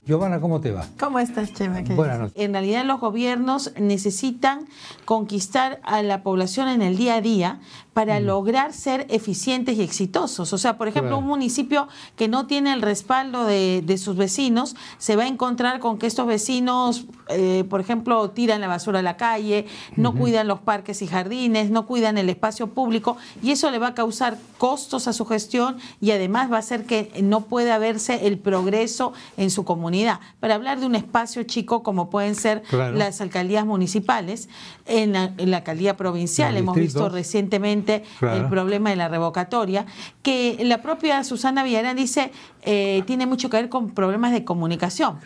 Giovanna, ¿cómo te va? ¿Cómo estás, Chema? Buenas noches. En realidad los gobiernos necesitan conquistar a la población en el día a día para lograr ser eficientes y exitosos. O sea, por ejemplo, un municipio que no tiene el respaldo de sus vecinos se va a encontrar con que estos vecinos, por ejemplo, tiran la basura a la calle, no cuidan los parques y jardines, no cuidan el espacio público, y eso le va a causar costos a su gestión y además va a hacer que no pueda verse el progreso en su comunidad. Para hablar de un espacio chico como pueden ser las alcaldías municipales, en la alcaldía provincial hemos visto recientemente el problema de la revocatoria, que la propia Susana Villarán dice tiene mucho que ver con problemas de comunicación,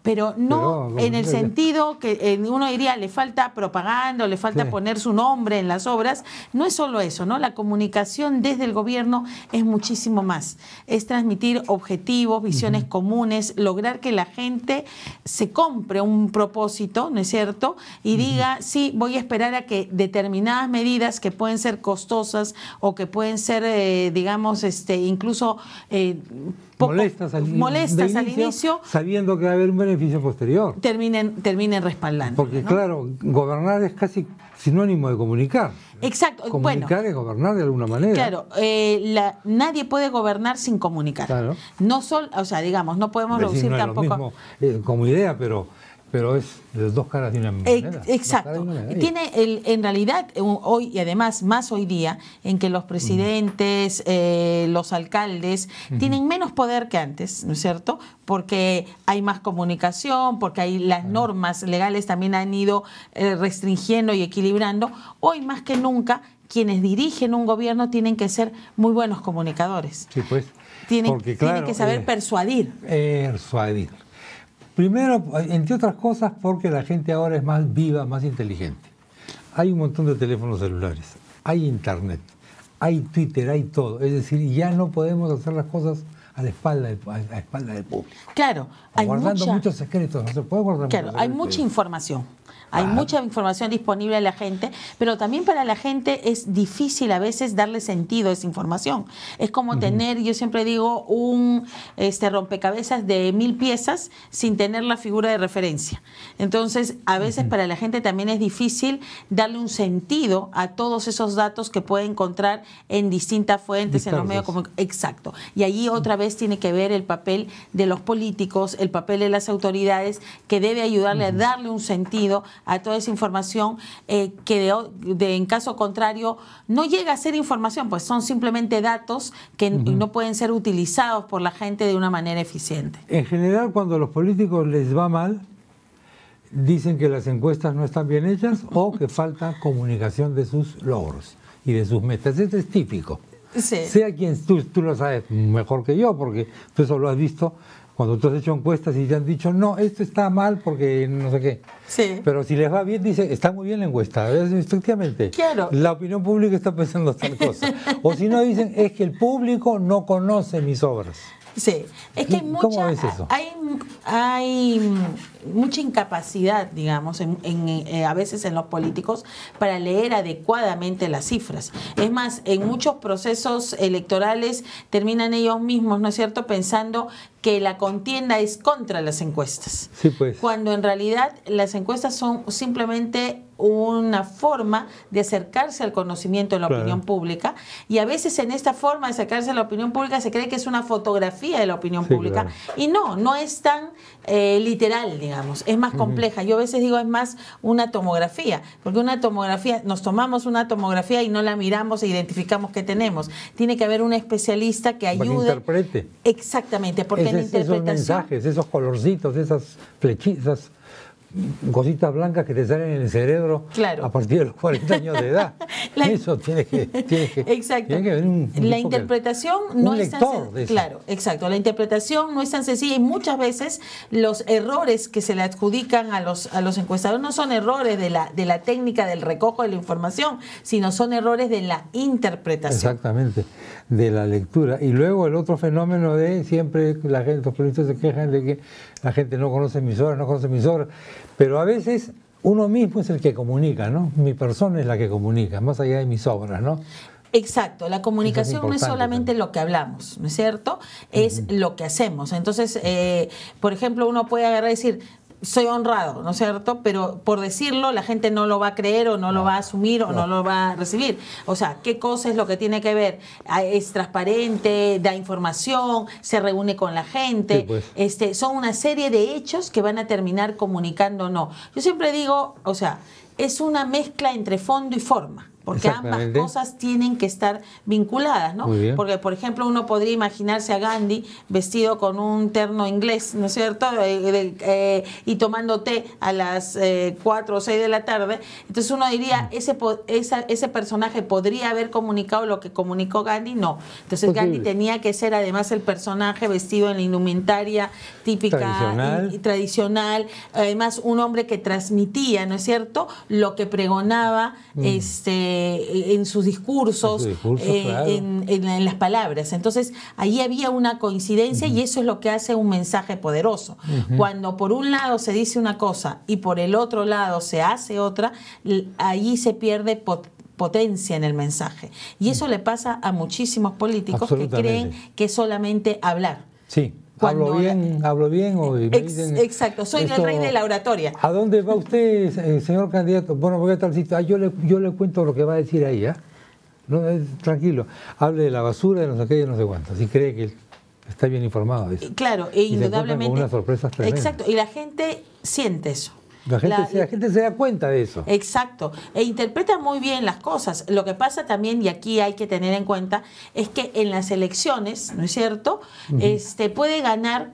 pero no en el sentido que uno diría le falta propaganda o le falta poner su nombre en las obras. No es solo eso, ¿no? La comunicación desde el gobierno es muchísimo más, es transmitir objetivos, visiones comunes, lograr que la gente se compre un propósito, ¿no es cierto? Y diga, sí, voy a esperar a que determinadas medidas que pueden ser costosas o que pueden ser, digamos, incluso molestas al inicio, sabiendo que va a haber un beneficio posterior. Terminen respaldando. Porque, ¿no? Claro, gobernar es casi sinónimo de comunicar. Exacto. Comunicar es gobernar de alguna manera. Claro, nadie puede gobernar sin comunicar. Claro. No o sea, digamos, no podemos reducir no tampoco. Es lo mismo, como idea, pero es de dos caras de una moneda. Exacto. Tiene en realidad hoy, y además más hoy día, en que los presidentes, los alcaldes tienen menos poder que antes, ¿no es cierto? Porque hay más comunicación, porque hay las normas legales también han ido restringiendo y equilibrando. Hoy más que nunca, quienes dirigen un gobierno tienen que ser muy buenos comunicadores. Sí, pues. Tienen que saber persuadir. Persuadir. Primero, entre otras cosas, porque la gente ahora es más viva, más inteligente. Hay un montón de teléfonos celulares, hay internet, hay Twitter, hay todo. Es decir, ya no podemos hacer las cosas a la espalda del público. Claro, guardando muchos secretos, no se puede guardar muchos secretos. Hay mucha información. Hay mucha información disponible a la gente, pero también para la gente es difícil a veces darle sentido a esa información. Es como tener, yo siempre digo, un rompecabezas de 1000 piezas sin tener la figura de referencia. Entonces, a veces para la gente también es difícil darle un sentido a todos esos datos que puede encontrar en distintas fuentes, en los medios comunicativos. Exacto. Y allí otra vez tiene que ver el papel de los políticos, el papel de las autoridades, que debe ayudarle a darle un sentido a toda esa información que en caso contrario no llega a ser información, pues son simplemente datos que no pueden ser utilizados por la gente de una manera eficiente. En general, cuando a los políticos les va mal, dicen que las encuestas no están bien hechas o que falta comunicación de sus logros y de sus metas. Esto es típico. Sí. Sea quien tú lo sabes mejor que yo, porque tú eso lo has visto cuando tú has hecho encuestas y te han dicho, no, esto está mal porque no sé qué. Sí. Pero si les va bien, dice, está muy bien la encuesta. Efectivamente, claro. La opinión pública está pensando tal cosa. O si no, dicen, es que el público no conoce mis obras. Sí, es que ¿Cómo ves eso? Hay mucha incapacidad, digamos, a veces en los políticos para leer adecuadamente las cifras. Es más, en muchos procesos electorales terminan ellos mismos, ¿no es cierto?, pensando que la contienda es contra las encuestas. Sí, pues. Cuando en realidad las encuestas son simplemente una forma de acercarse al conocimiento de la opinión pública, y a veces en esta forma de acercarse a la opinión pública se cree que es una fotografía de la opinión pública, y no es tan literal, digamos, es más compleja. Yo a veces digo es más una tomografía, porque una tomografía, nos tomamos una tomografía y no la miramos e identificamos qué tenemos. Tiene que haber un especialista que ayude. Que interprete. Exactamente, porque en la interpretación... Esos mensajes, esos colorcitos, esas flechitas, cositas blancas que te salen en el cerebro a partir de los 40 años de edad. Eso tiene que exacto. Tiene que haber la interpretación no es tan sencilla. Claro, exacto. La interpretación no es tan sencilla y muchas veces los errores que se le adjudican a los encuestadores no son errores de la técnica del recojo de la información, sino son errores de la interpretación. Exactamente, de la lectura. Y luego el otro fenómeno de siempre la gente, los periodistas se quejan de que la gente no conoce mis obras, pero a veces uno mismo es el que comunica, ¿no? Mi persona es la que comunica, más allá de mis obras, ¿no? Exacto, la comunicación no es solamente también lo que hablamos, ¿no es cierto? Es lo que hacemos. Entonces, por ejemplo, uno puede agarrar y decir, soy honrado, ¿no es cierto? Pero por decirlo, la gente no lo va a creer o no lo va a asumir o no lo va a recibir. O sea, ¿qué cosa es lo que tiene que ver? Es transparente, da información, se reúne con la gente. Sí, pues. Son una serie de hechos que van a terminar comunicando o no. Yo siempre digo, o sea, es una mezcla entre fondo y forma. Porque ambas cosas tienen que estar vinculadas, ¿no? Porque, por ejemplo, uno podría imaginarse a Gandhi vestido con un terno inglés, ¿no es cierto? Y tomando té a las 4 o 6 de la tarde. Entonces uno diría, ese personaje podría haber comunicado lo que comunicó Gandhi. No. Entonces Gandhi tenía que ser además el personaje vestido en la indumentaria típica y tradicional. Además, un hombre que transmitía, ¿no es cierto?, lo que pregonaba en sus discursos, claro. en las palabras. Entonces, ahí había una coincidencia y eso es lo que hace un mensaje poderoso. Cuando por un lado se dice una cosa y por el otro lado se hace otra, ahí se pierde potencia en el mensaje. Y eso le pasa a muchísimos políticos que creen que es solamente hablar. Sí. Hablo bien o me dicen, exacto, soy el rey de la oratoria. ¿A dónde va usted, señor candidato? Bueno, voy a tal sitio. Yo le cuento lo que va a decir ahí, ¿eh? No, tranquilo, hable de la basura, de no sé qué, de no sé cuánto. Si cree que está bien informado de eso. Claro, indudablemente. Con unas sorpresas tremendas. Exacto, y la gente siente eso. La gente se da cuenta de eso. Exacto, e interpreta muy bien las cosas. Lo que pasa también, y aquí hay que tener en cuenta, es que en las elecciones, ¿no es cierto?, puede ganar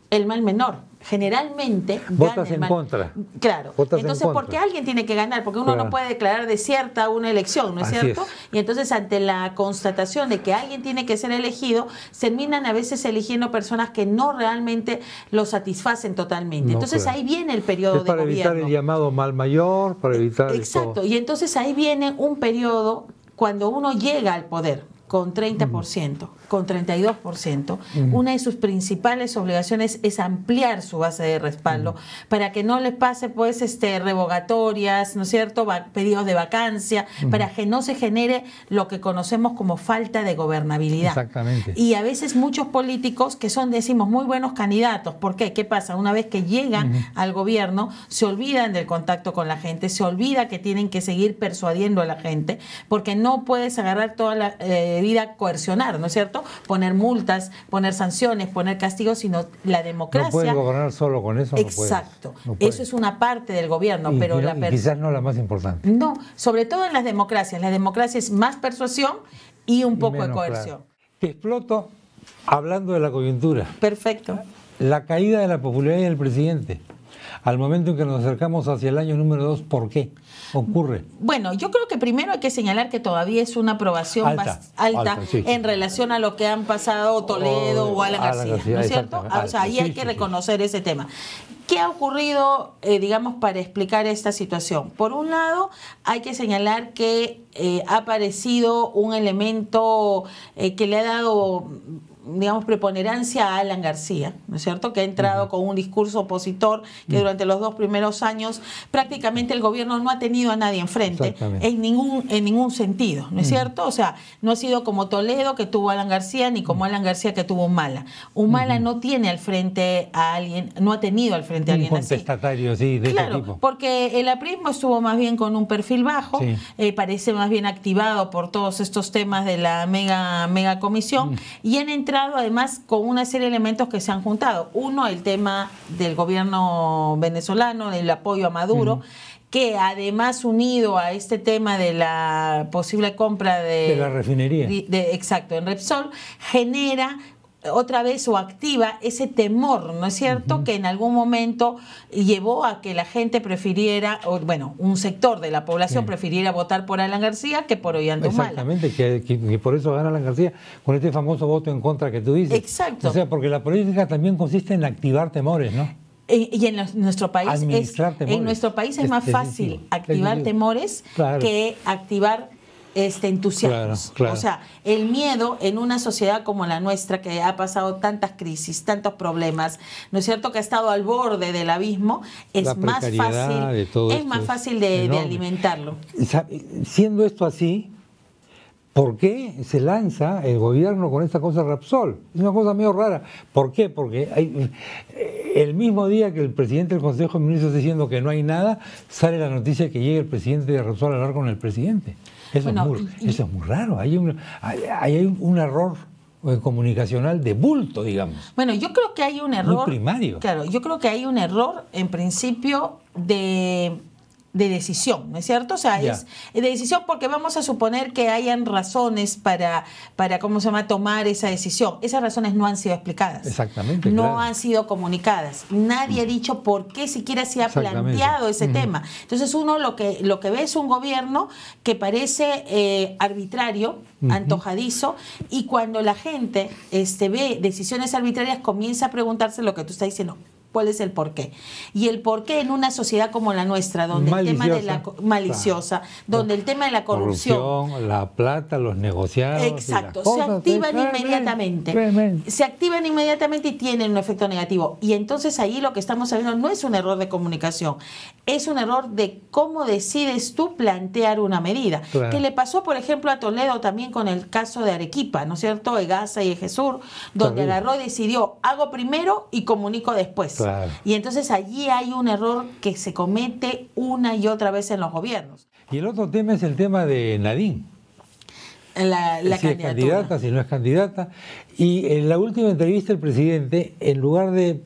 el mal menor. Generalmente votas en contra. Claro. Entonces, ¿por qué alguien tiene que ganar? Porque uno no puede declarar desierta una elección, ¿no es cierto? Y entonces, ante la constatación de que alguien tiene que ser elegido, terminan a veces eligiendo personas que no realmente lo satisfacen totalmente. Entonces, ahí viene el periodo de gobierno. Para evitar el llamado mal mayor, para evitar Exacto. Y entonces ahí viene un periodo cuando uno llega al poder con 30%, con 32%, una de sus principales obligaciones es ampliar su base de respaldo para que no les pase pues revogatorias, ¿no es cierto?, pedidos de vacancia, para que no se genere lo que conocemos como falta de gobernabilidad. Exactamente. Y a veces muchos políticos que son, decimos, muy buenos candidatos. ¿Por qué? ¿Qué pasa? Una vez que llegan al gobierno, se olvidan del contacto con la gente, se olvida que tienen que seguir persuadiendo a la gente, porque no puedes agarrar toda la vida coercionar, ¿no es cierto? Poner multas, poner sanciones, poner castigos, sino la democracia. No puedes gobernar solo con eso. Exacto. No puedes. Eso es una parte del gobierno, pero quizás no la más importante. No, sobre todo en las democracias. La democracia es más persuasión y un poco de coerción. Claro. Te exploto hablando de la coyuntura. Perfecto. La caída de la popularidad del presidente. Al momento en que nos acercamos hacia el año número 2, ¿por qué ocurre? Bueno, yo creo que primero hay que señalar que todavía es una aprobación alta sí. en relación a lo que han pasado Toledo o Alan García, ¿no es cierto? O sea, ahí hay que reconocer ese tema. ¿Qué ha ocurrido, digamos, para explicar esta situación? Por un lado, hay que señalar que ha aparecido un elemento que le ha dado, digamos, preponderancia a Alan García, ¿no es cierto?, que ha entrado con un discurso opositor que durante los 2 primeros años prácticamente el gobierno no ha tenido a nadie enfrente en ningún sentido, ¿no es cierto? O sea, no ha sido como Toledo, que tuvo a Alan García, ni como Alan García, que tuvo Humala. Humala no tiene al frente a alguien, no ha tenido al frente a alguien así. Un contestatario, sí, de ese tipo. Porque el aprismo estuvo más bien con un perfil bajo, parece más bien activado por todos estos temas de la mega comisión, y han entrado además con una serie de elementos que se han juntado. Uno, el tema del gobierno venezolano, el apoyo a Maduro, que además unido a este tema de la posible compra de la refinería. Exacto, en Repsol, genera otra vez o activa ese temor, ¿no es cierto?, que en algún momento llevó a que la gente prefiriera, o bueno, un sector de la población prefiriera votar por Alan García que por Ollanta-Humala. Exactamente, que por eso gana Alan García con este famoso voto en contra que tú dices. Exacto. O sea, porque la política también consiste en activar temores, ¿no? Y en nuestro país es más fácil activar temores que activar entusiasmos. Claro. O sea, el miedo en una sociedad como la nuestra, que ha pasado tantas crisis, tantos problemas, ¿no es cierto?, que ha estado al borde del abismo, es más fácil de alimentarlo. Siendo esto así, ¿por qué se lanza el gobierno con esta cosa Repsol? Es una cosa medio rara. ¿Por qué? Porque el mismo día que el presidente del Consejo de Ministros está diciendo que no hay nada, sale la noticia que llega el presidente de Repsol a hablar con el presidente. Eso, bueno, eso es muy raro. Hay un error comunicacional de bulto, digamos. Bueno, yo creo que hay un error. Muy primario. Claro, yo creo que hay un error, en principio, de decisión, ¿no es cierto? O sea, es de decisión porque vamos a suponer que hayan razones para ¿cómo se llama?, tomar esa decisión. Esas razones no han sido explicadas. Exactamente. No han sido comunicadas. Nadie ha dicho por qué siquiera se ha planteado ese tema. Entonces uno lo que ve es un gobierno que parece arbitrario, antojadizo, y cuando la gente ve decisiones arbitrarias comienza a preguntarse lo que tú estás diciendo. ¿Cuál es el porqué? Y el porqué en una sociedad como la nuestra, donde maliciosa, el tema de la maliciosa, donde el tema de la corrupción, la plata, los negociados, exacto, y las cosas, se activan inmediatamente. Se activan inmediatamente y tienen un efecto negativo. Y entonces ahí lo que estamos sabiendo no es un error de comunicación, es un error de cómo decides tú plantear una medida. Claro. Que le pasó, por ejemplo, a Toledo también con el caso de Arequipa, ¿no es cierto? Egasa y Ejesur, donde agarró y decidió, hago primero y comunico después. Claro. Y entonces allí hay un error que se comete una y otra vez en los gobiernos. Y el otro tema es el tema de Nadine. Si es candidata, si no es candidata. Y en la última entrevista el presidente, en lugar de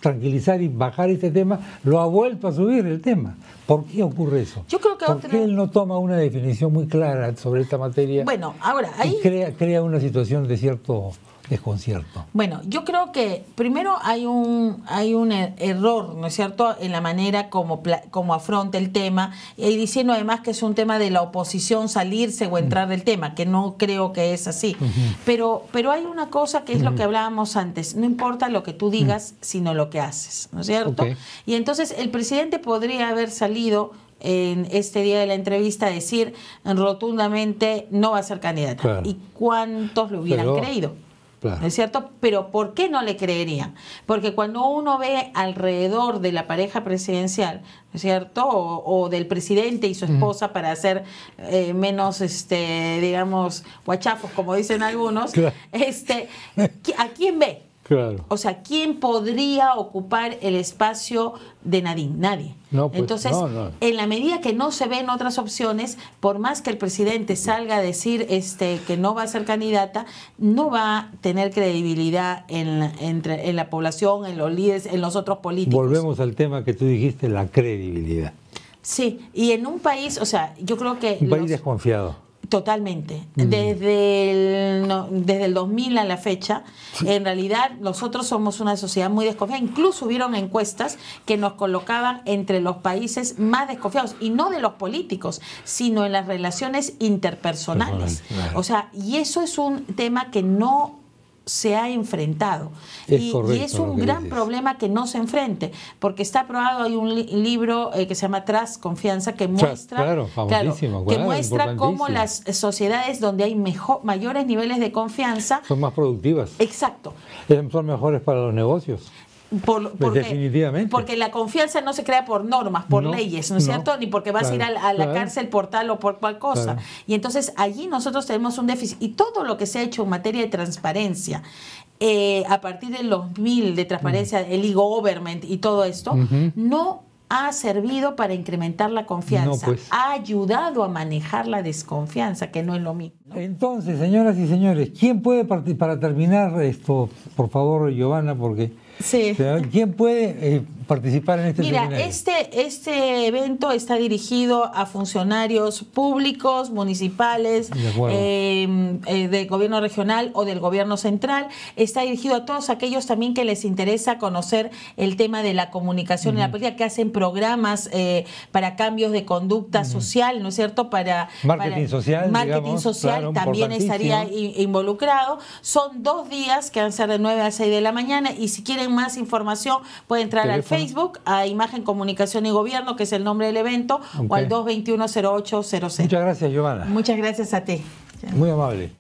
tranquilizar y bajar este tema, lo ha vuelto a subir el tema. ¿Por qué ocurre eso? Yo creo que ¿Por qué él no toma una definición muy clara sobre esta materia? Bueno, ahora ahí crea una situación de cierto desconcierto. Bueno, yo creo que primero hay un error, ¿no es cierto?, en la manera como afronta el tema, y diciendo además que es un tema de la oposición salirse o entrar del tema, que no creo que es así. Pero hay una cosa que es lo que hablábamos antes, no importa lo que tú digas, sino lo que haces, ¿no es cierto? Y entonces el presidente podría haber salido en este día de la entrevista a decir rotundamente no va a ser candidata. Claro. ¿Y cuántos lo hubieran creído? Claro. ¿No es cierto? Pero ¿por qué no le creerían? Porque cuando uno ve alrededor de la pareja presidencial, ¿no es cierto? O del presidente y su esposa, para hacer menos, digamos, guachafos, como dicen algunos, claro. ¿A quién ve? Claro. O sea, ¿quién podría ocupar el espacio de Nadine? Nadie. No, pues, entonces, en la medida que no se ven otras opciones, por más que el presidente salga a decir que no va a ser candidata, no va a tener credibilidad en la población, en los líderes, en los otros políticos. Volvemos al tema que tú dijiste, la credibilidad. Sí, y en un país, o sea, yo creo que... Un país desconfiado. Totalmente. Desde el 2000 a la fecha, en realidad nosotros somos una sociedad muy desconfiada. Incluso hubieron encuestas que nos colocaban entre los países más desconfiados, y no de los políticos, sino en las relaciones interpersonales. Claro. O sea, y eso es un tema que no se ha enfrentado, y es un gran problema que no se enfrente, porque está aprobado. Hay un libro que se llama Trust, Confianza, que muestra, que muestra cómo las sociedades donde hay mayores niveles de confianza son más productivas. Exacto. Son mejores para los negocios. Definitivamente. Porque la confianza no se crea por normas, por leyes, ¿no es cierto? Ni porque vas a ir a la cárcel por tal o por cual cosa. Claro. Y entonces allí nosotros tenemos un déficit. Y todo lo que se ha hecho en materia de transparencia, a partir del 2000, de transparencia, el e-government y todo esto, no ha servido para incrementar la confianza. Ha ayudado a manejar la desconfianza, que no es lo mismo, ¿no? Entonces, señoras y señores, ¿quién puede para terminar esto, por favor, Giovanna, porque... Sí. ¿Quién puede participar en este seminario? Este evento está dirigido a funcionarios públicos, municipales, del gobierno regional o del gobierno central. Está dirigido a todos aquellos también que les interesa conocer el tema de la comunicación en la política, que hacen programas para cambios de conducta social, ¿no es cierto? Marketing social, claro, también estaría involucrado. Son 2 días que van a ser de 9 a 6 de la mañana, y si quieren más información pueden entrar al Facebook, a Imagen, Comunicación y Gobierno, que es el nombre del evento, o al 221-0800. Muchas gracias, Giovanna. Muchas gracias a ti. Muy amable.